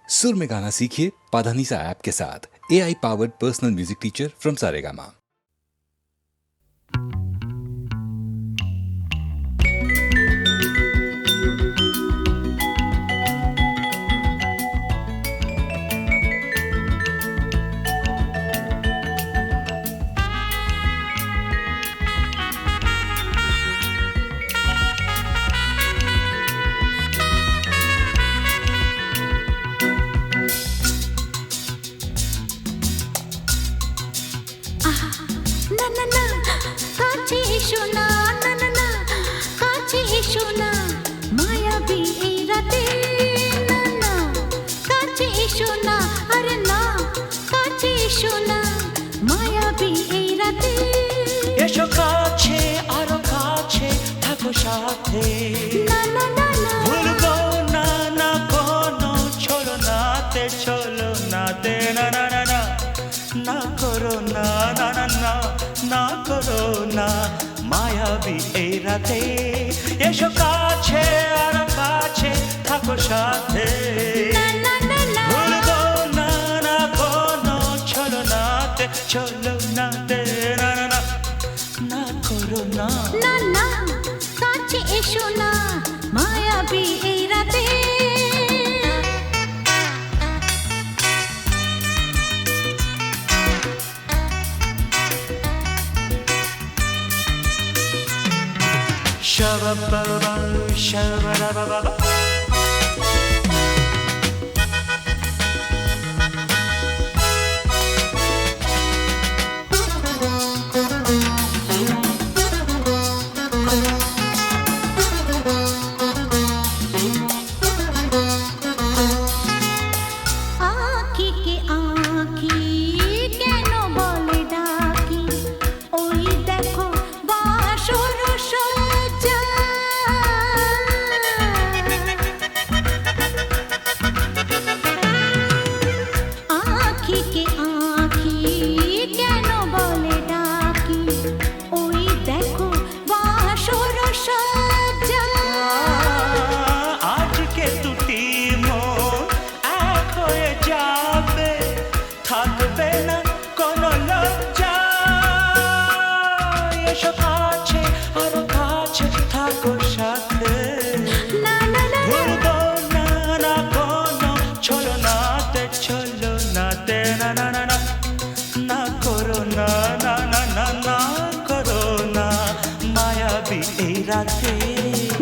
सुर में गाना सीखिए पाधानीसा ऐप के साथ। AI powered personal music teacher from Saregama. এসো কাছে আরো কাছে থাকো সাথে ভুলবো না না কোনো চলো নাতে না না না না না করো না না না না না করো না মায়াবী এই রাতে এসো কাছে আরো কাছে থাকো সাথে ভুলবো না না কোনো চলো নাতে না না না না করো না না না কাছে এসো না মায়াবী এই রাতে Shabba-ba-ba, shabba-ba-ba-ba.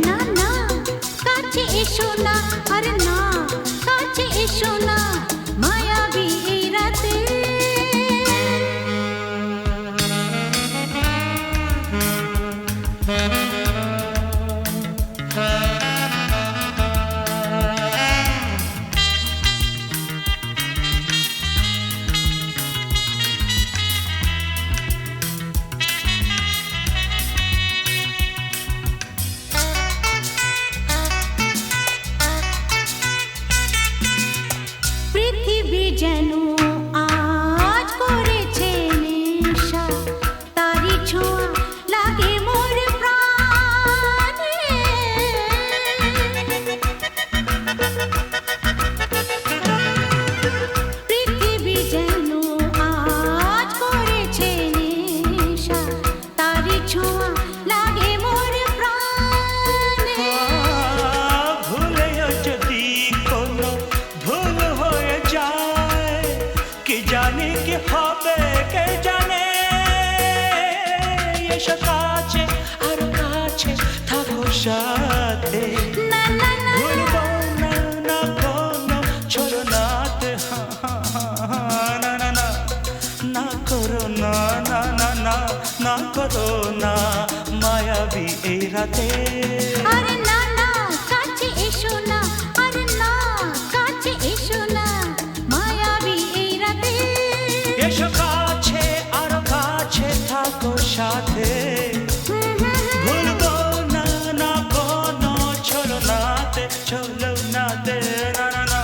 না না কাছে এসো না আরে না কাছে এসো না মায়াবী এই রাতে যেন আজ করেছে নেশা তারি ছোঁয়া লাগে মোর প্রাণে পৃথিবী যেন আজ করেছে নেশা তারি ছোঁয়া লাগে মোর প্রাণে ভুলেও যদি কোনো ভুল হয়ে যায় কি জানি কি হবে কে জানে এসো কাছে আরো কাছে থাকো সাথে ভুলবো না না কোনো চলো নাতে না না না না করো না না না না না করো না মায়াবী এই রাতে আরে না না কাছে এসো না আরে না কাছে এসো না মায়াবী এই রাতে এসো কাছে আরো কাছে থাকো সাথে ভুলবো না না কোনো চলো নাতে না না না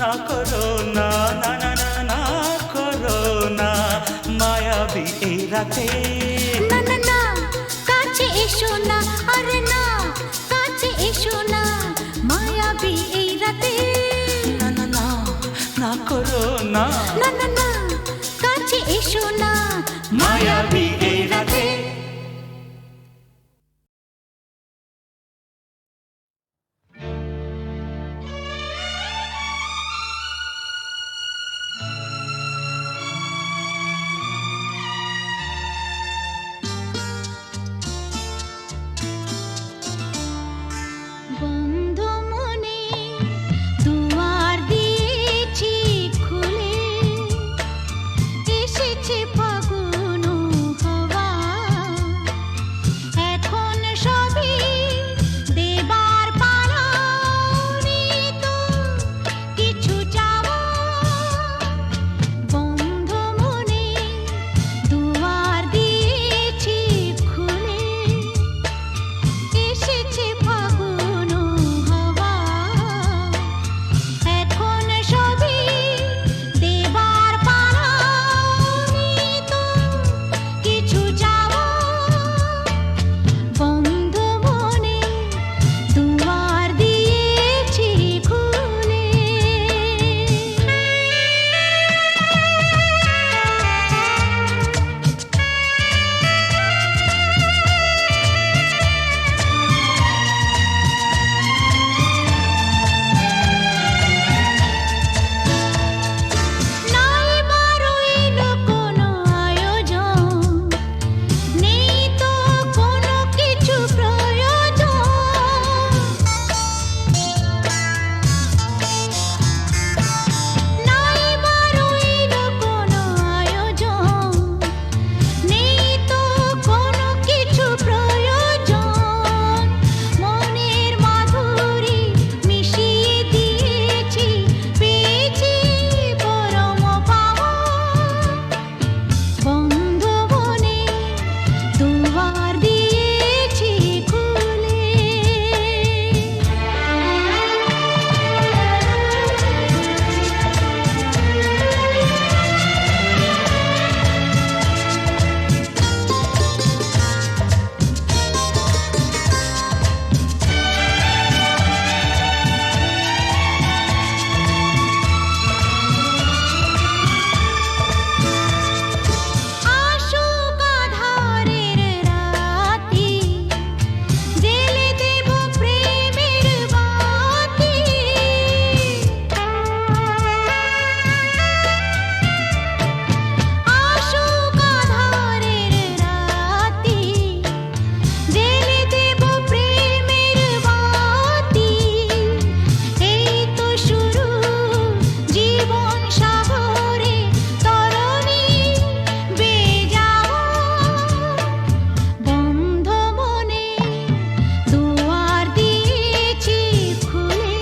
না করো না না না না না করো না মায়াবী এই রাতে না না না কাছে এসো না আরে না কাছে এসো না মায়াবী এই রাতে না না না করো না, না না না কাছে এসো না মায়াবী এই রাতে। বন্ধ মনে দুয়ার দিয়েছি খুলে, এসেছে ফাগুন হাওয়া, এখন সবই দেবার পালা, তো কিছু চাওয়া। বন্ধ মনে দুয়ার দিয়েছি খুলে, এসেছে ফাগুন হাওয়া, এখন সবই দেবার পালা, তো কিছু চাওয়া। বন্ধ মনে দুয়ার দিয়েছি খুলে। নাই বারইল কোনো আয়োজন, নেই তো কোনো কিছু প্রয়োজন। নাই বারইল কোনো আয়োজন, নেই তো কোনো কিছু প্রয়োজন। মনের মাধুরী মিশিয়ে দিয়েছি, পেয়েছি পরম পাওয়া। বন্ধ মনে দুয়ার দিয়েছি খুলে। আসুক আঁধারের রাতি, জ্বেলে দেব প্রেমের বাতি। আসুক আঁধারের রাতি, জ্বেলে দেব প্রেমের বাতি। এই তো শুরু জীবন সাগরে তরণী বেয়ে যাওয়া। বন্ধ মনে দুয়ার দিয়েছি খুলে,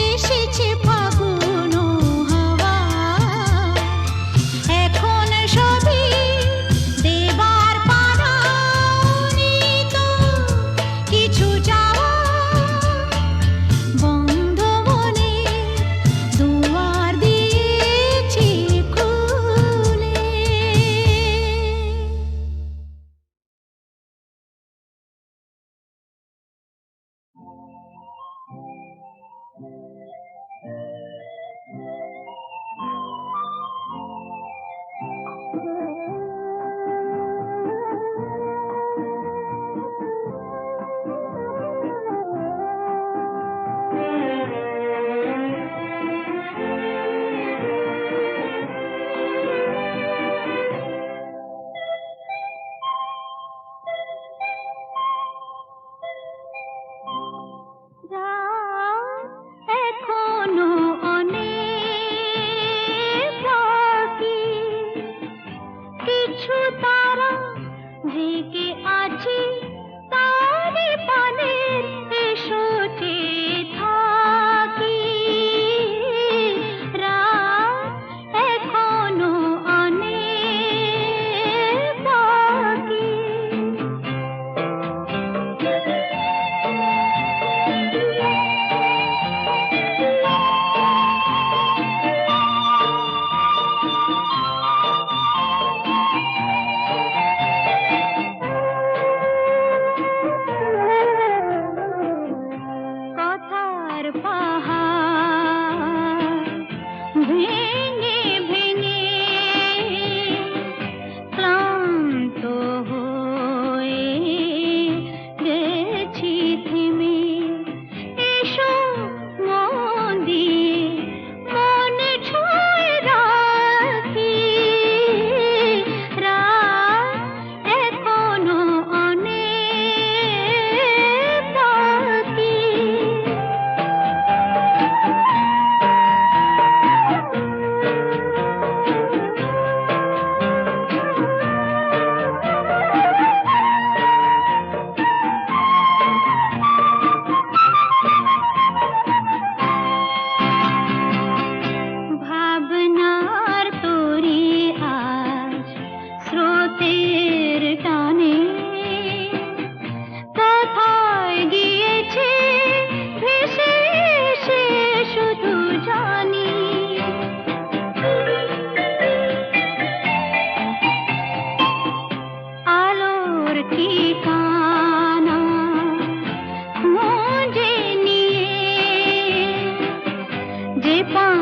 এসেছে ফাগুন হাওয়া, এখন সবই দেবার পালা, তো কিছু চাওয়া। বন্ধ মনে দুয়ার দিয়েছি খুলে।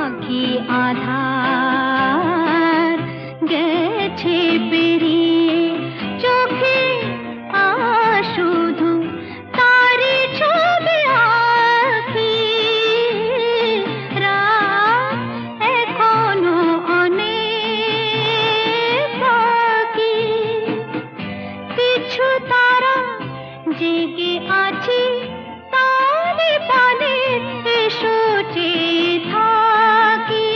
আঁখি আধার গেছে পেরিয়ে চোখে শুধু তারি ছবি আঁকি রাত এখনো অনেক বাকি কিছু তারা জেগে আছে তালে পালে এসো চেয়ে থাকি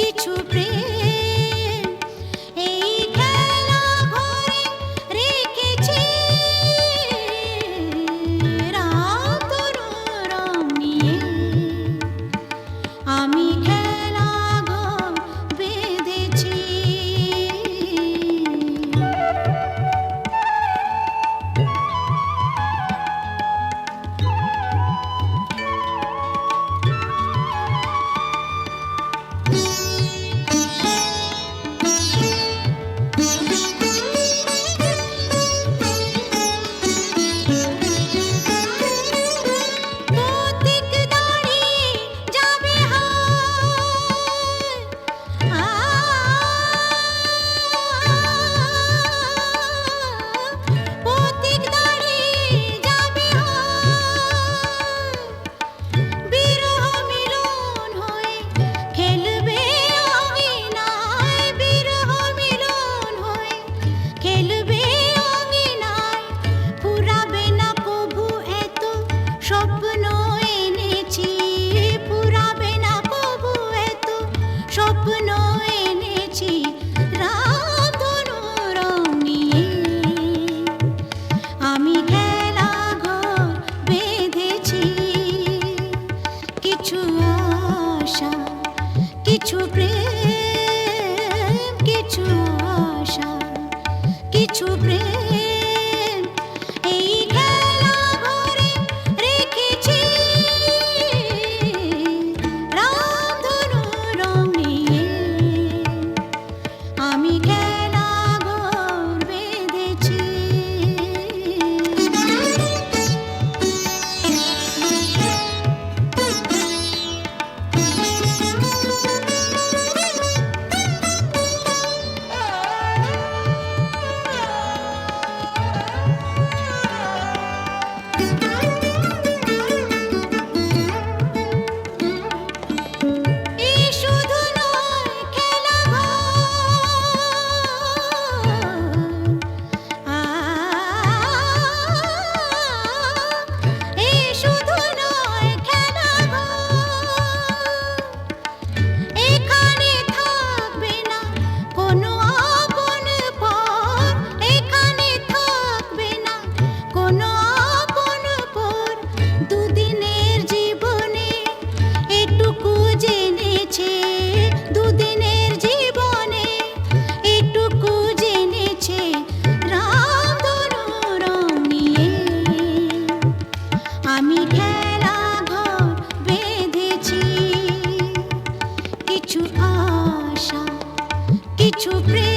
কিছু প্রেম এই খেলা ঘরে রেখেছি রাম তনু রং নিয়ে আমি খেলা ঘর বেঁধেছি। পথিক দাঁড়িয়ে যাবে পথিক দাঁড়িয়ে যাবে বিরহ মিলন হয়ে খেলবে অঙ্গিনায় বিরহ মিলন হয়ে খেলবে অঙ্গিনায় ফুরাবে না কভু এত স্বপ্ন এনেছি ফুরাবে না কভু এত স্বপ্ন এনেছি রাম তনু রং নিয়ে আমি খেলা ঘর বেঁধেছি। কিছু আশা কিছু প্রেম কিছু আশা কিছু প্রেম এই খেলা ঘরে রেখেছি রামধনু রং নিয়ে আমি খেলা ঘর বেঁধেছি। এই শুধু নয় খেলা এই শুধু নয় খেলা এখানে থাকবে না কোনো আপন পর এখানে থাকবে না কোনো আপন পর দুদিনের জীবনে এটুকু জেনেছে দুদিনের জীবনে এটুকু জেনেছে রামধনু রং নিয়ে আমি খেলা ঘর বেঁধেছি। কিছু আশা কিছু প্রেম